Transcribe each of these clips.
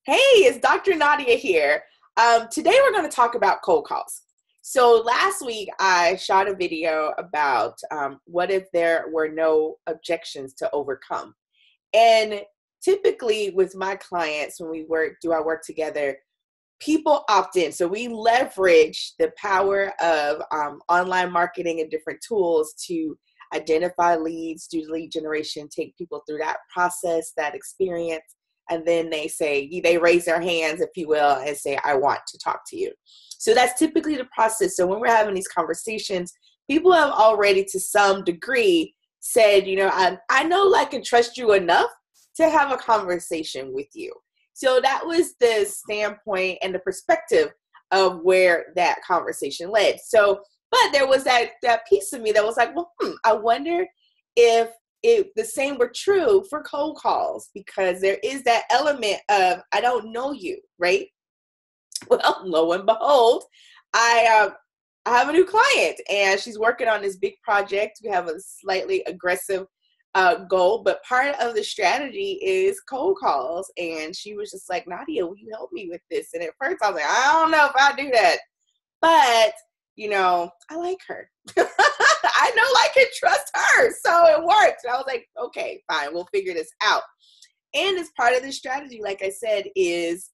Hey, it's Dr. Nadia here. Today we're going to talk about cold calls. So last week I shot a video about what if there were no objections to overcome. And typically with my clients, when we do our work together, people opt in. So we leverage the power of online marketing and different tools to identify leads, do lead generation, take people through that process, that experience. And then they raise their hands, if you will, and say, I want to talk to you. So that's typically the process. So when we're having these conversations, people have already to some degree said, I know, like, and trust you enough to have a conversation with you. So that was the standpoint and the perspective of where that conversation led. So, but there was that piece of me that was like, well, I wonder if the same were true for cold calls, because there is that element of, I don't know you, right? Well, lo and behold, I have a new client and she's working on this big project. We have a slightly aggressive goal, but part of the strategy is cold calls. And she was just like, Nadia, will you help me with this? And at first I was like, I don't know if I do that, but I like her. I know, like, and trust her. So it worked. And I was like, okay, fine, we'll figure this out. And as part of the strategy, like I said, is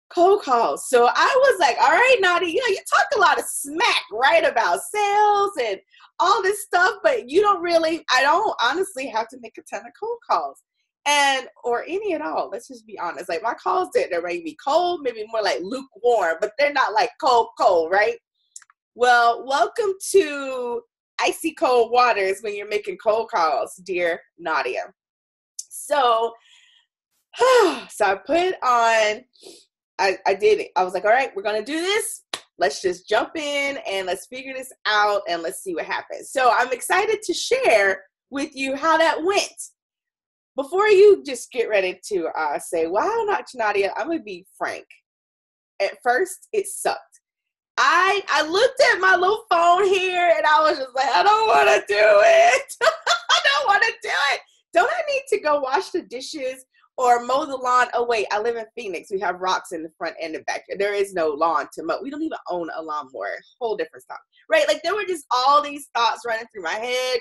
cold calls. So I was like, all right, Nadia, you talk a lot of smack, right, about sales and all this stuff, but I don't honestly have to make a ton of cold calls or any at all. Let's just be honest. Like, my calls, they're maybe cold, maybe more like lukewarm, but they're not like cold, right? Well, welcome to icy cold waters when you're making cold calls, dear Nadia. So I put on, I did it. I was like, all right, we're going to do this. Let's just jump in and let's figure this out and let's see what happens. So I'm excited to share with you how that went. Before you just get ready to say, wow, not Nadia, I'm going to be frank. At first, it sucked. I looked at my little phone here and I was just like, I don't want to do it. I don't want to do it. Don't I need to go wash the dishes or mow the lawn? Oh, wait, I live in Phoenix. We have rocks in the front and the back. There is no lawn to mow. We don't even own a lawnmower. Whole different stuff, right? Like, there were just all these thoughts running through my head.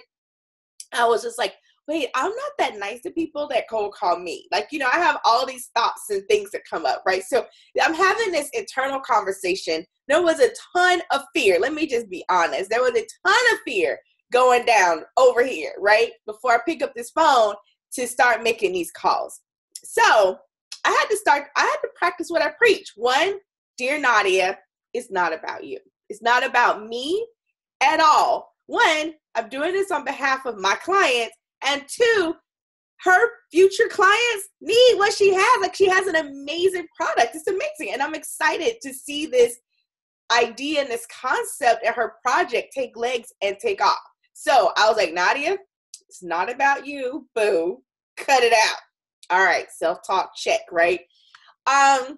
I was just like, wait, I'm not that nice to people that cold call me. Like, I have all these thoughts and things that come up, right? So I'm having this internal conversation. There was a ton of fear. Let me just be honest. There was a ton of fear going down over here, right? Before I pick up this phone to start making these calls. So I had to practice what I preach. One, dear Nadia, it's not about you. It's not about me at all. One, I'm doing this on behalf of my clients. And two, her future clients need what she has. Like, she has an amazing product. It's amazing. And I'm excited to see this idea and this concept and her project take legs and take off. So I was like, Nadia, it's not about you. Boo. Cut it out. All right. Self-talk check, right? And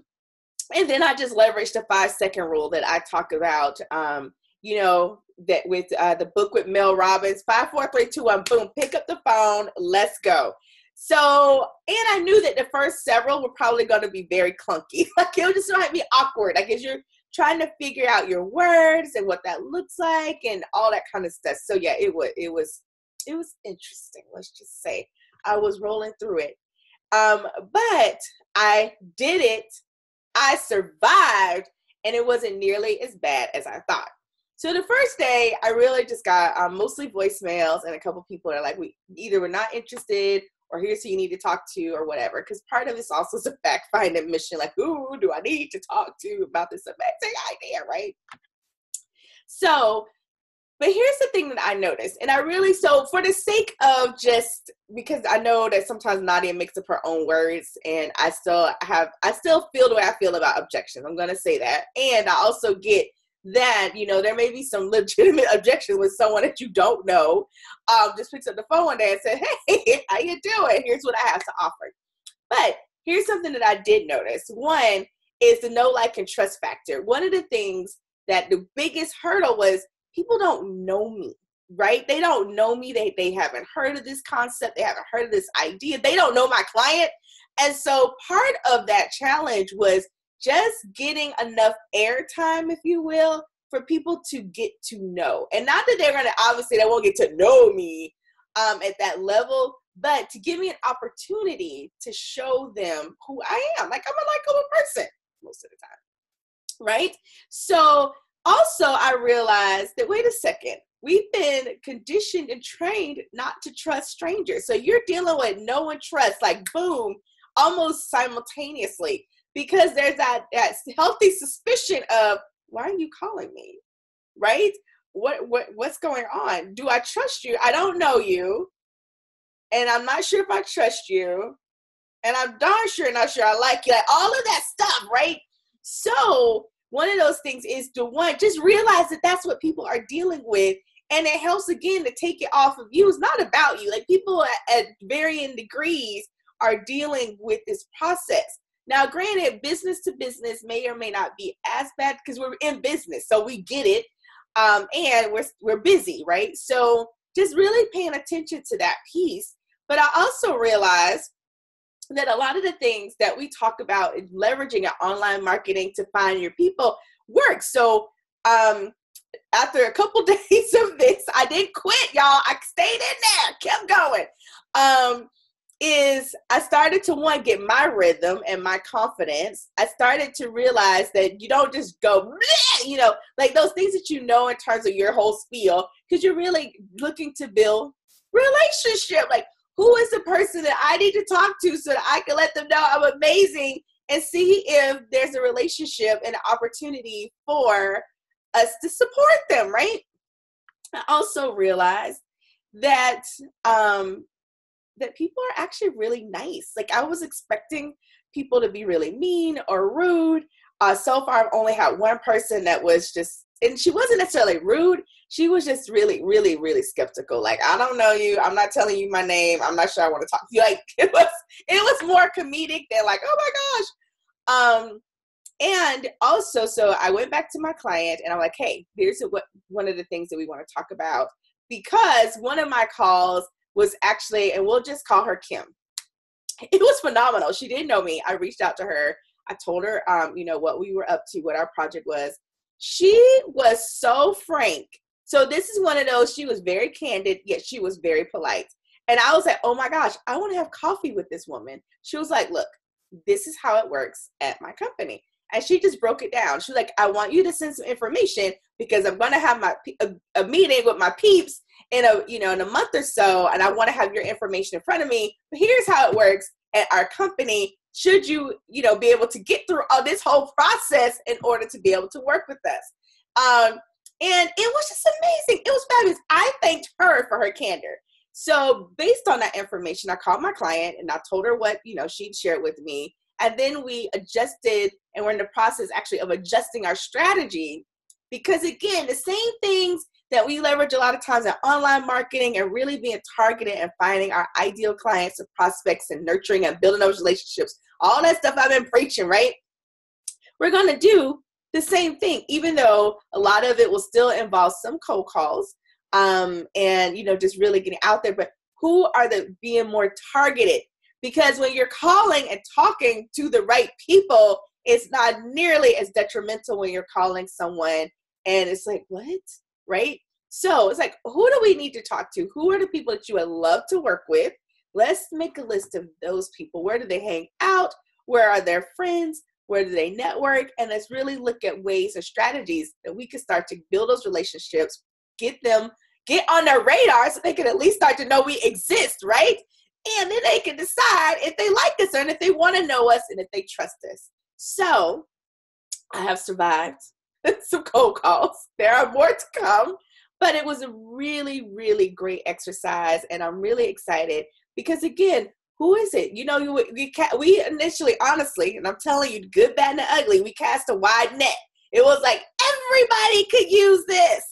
then I just leveraged the 5-second rule that I talk about, that with the book with Mel Robbins, 5, 4, 3, 2, 1, boom, pick up the phone, let's go. So, and I knew that the first several were probably going to be very clunky. Like, it just might be awkward. Like, as you're trying to figure out your words and what that looks like and all that kind of stuff. So yeah, it was interesting. Let's just say I was rolling through it. But I did it. I survived, and it wasn't nearly as bad as I thought. So the first day, I really just got mostly voicemails, and a couple people are like, we're not interested, or here's who you need to talk to, or whatever. Because part of this also is a fact-finding mission, like, who do I need to talk to about this amazing idea, right? So, but here's the thing that I noticed, and so for the sake of just, because I know that sometimes Nadia makes up her own words, and I still feel the way I feel about objections. I'm going to say that. And I also get that, there may be some legitimate objections with someone that you don't know, just picks up the phone one day and said, hey, how you doing? Here's what I have to offer. But here's something that I did notice. One is the know, like, and trust factor. One of the things that the biggest hurdle was, people don't know me, right? They don't know me. They haven't heard of this concept. They haven't heard of this idea. They don't know my client. And so part of that challenge was just getting enough airtime, if you will, for people to get to know. And not that they're going to, obviously, they won't get to know me at that level, but to give me an opportunity to show them who I am. Like, I'm a likable person most of the time, right? So also I realized that, wait a second, we've been conditioned and trained not to trust strangers. So you're dealing with no one trusts, like boom, almost simultaneously, because there's that healthy suspicion of, why are you calling me, right? What's going on? Do I trust you? I don't know you, and I'm not sure if I trust you, and I'm darn sure not sure I like you. Like all of that stuff, right? So one of those things is to just realize that that's what people are dealing with, and it helps again to take it off of you. It's not about you. Like people at varying degrees are dealing with this process. Now, granted, business to business may or may not be as bad because we're in business, so we get it, and we're busy, right? So just really paying attention to that piece. But I also realized that a lot of the things that we talk about is leveraging our online marketing to find your people work. So after a couple days of this, I didn't quit, y'all. I stayed in there, kept going. I started to get my rhythm and my confidence. I started to realize that you don't just go, like those things that in terms of your whole spiel, because you're really looking to build relationship. Like, who is the person that I need to talk to so that I can let them know I'm amazing and see if there's a relationship and an opportunity for us to support them, right? I also realized that that people are actually really nice. Like I was expecting people to be really mean or rude. So far, I've only had one person that was just, and she wasn't necessarily rude. She was just really, really, really skeptical. Like, I don't know you. I'm not telling you my name. I'm not sure I want to talk to you. Like it was more comedic than like, oh my gosh. And also, so I went back to my client and I'm like, hey, here's one of the things that we want to talk about, because one of my calls was actually, and we'll just call her Kim. It was phenomenal. She didn't know me. I reached out to her. I told her, what we were up to, what our project was. She was so frank. So this is one of those, she was very candid, yet she was very polite. And I was like, oh my gosh, I want to have coffee with this woman. She was like, look, this is how it works at my company. And she just broke it down. She was like, I want you to send some information because I'm going to have a meeting with my peeps in a month or so. And I want to have your information in front of me. But here's how it works at our company. Should you, be able to get through all this whole process in order to be able to work with us. And it was just amazing. It was fabulous. I thanked her for her candor. So based on that information, I called my client and I told her what, she'd shared with me. And then we adjusted, and we're in the process actually of adjusting our strategy, because again, the same things that we leverage a lot of times in online marketing and really being targeted and finding our ideal clients and prospects and nurturing and building those relationships, all that stuff I've been preaching, right? We're going to do the same thing, even though a lot of it will still involve some cold calls and, just really getting out there. But who are being more targeted? Because when you're calling and talking to the right people, it's not nearly as detrimental when you're calling someone and it's like, what? Right? So it's like, who do we need to talk to? Who are the people that you would love to work with? Let's make a list of those people. Where do they hang out? Where are their friends? Where do they network? And let's really look at ways and strategies that we can start to build those relationships, get on their radar so they can at least start to know we exist, right? And then they can decide if they like us and if they want to know us and if they trust us. So I have survived some cold calls. There are more to come, but it was a really, really great exercise. And I'm really excited because, again, who is it? We initially, honestly, and I'm telling you, good, bad, and the ugly, we cast a wide net. It was like, everybody could use this.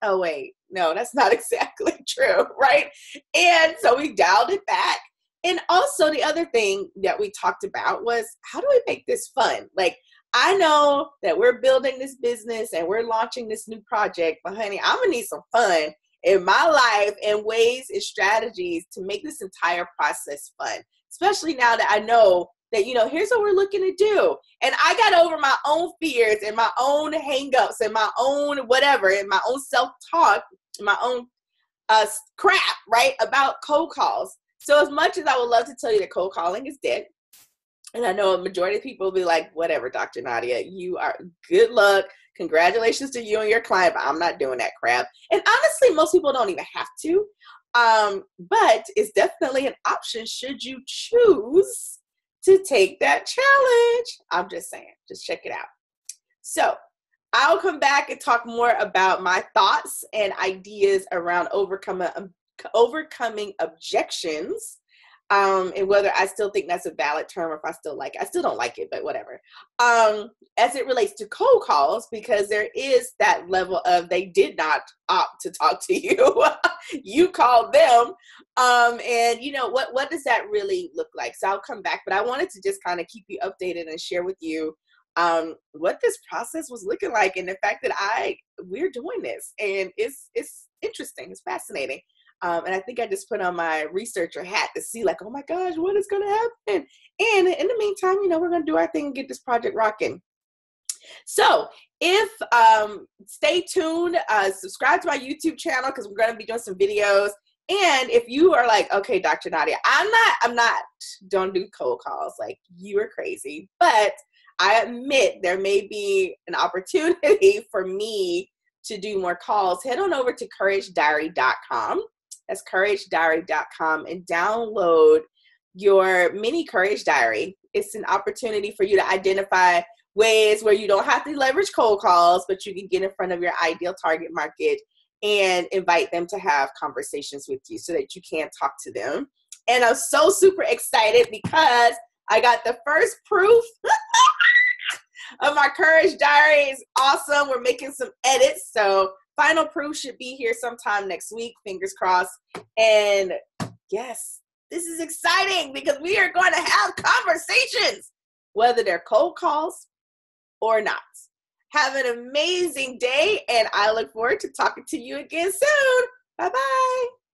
Oh, wait, no, that's not exactly true, right? And so we dialed it back. And also the other thing that we talked about was, how do we make this fun? Like, I know that we're building this business and we're launching this new project, but honey, I'm gonna need some fun in my life and ways and strategies to make this entire process fun. especially now that I know that, here's what we're looking to do. And I got over my own fears and my own hangups and my own whatever, and my own self-talk, my own crap, right, about cold calls. So as much as I would love to tell you that cold calling is dead, and I know a majority of people will be like, whatever, Dr. Nadia, you are, good luck. Congratulations to you and your client, but I'm not doing that crap. And honestly, most people don't even have to. But it's definitely an option should you choose to take that challenge. I'm just saying, just check it out. So I'll come back and talk more about my thoughts and ideas around overcoming objections, and whether I still think that's a valid term or if I still like it. I still don't like it, but whatever. As it relates to cold calls, because there is that level of they did not opt to talk to you. You called them. And what does that really look like? So I'll come back, but I wanted to just kind of keep you updated and share with you what this process was looking like, and the fact that we're doing this, and it's interesting, it's fascinating. And I think I just put on my researcher hat to see, like, oh my gosh, what is going to happen? And in the meantime, we're going to do our thing and get this project rocking. So stay tuned, subscribe to my YouTube channel, because we're going to be doing some videos. And if you are like, okay, Dr. Nadia, I'm not, don't do cold calls. Like, you are crazy. But I admit there may be an opportunity for me to do more calls. Head on over to CourageDiary.com. That's CourageDiary.com, and download your mini Courage Diary. It's an opportunity for you to identify ways where you don't have to leverage cold calls, but you can get in front of your ideal target market and invite them to have conversations with you so that you can talk to them. And I'm so super excited because I got the first proof of my Courage Diary. Is awesome. We're making some edits, so final proof should be here sometime next week, fingers crossed. And yes, this is exciting because we are going to have conversations, whether they're cold calls or not. Have an amazing day, and I look forward to talking to you again soon. Bye-bye.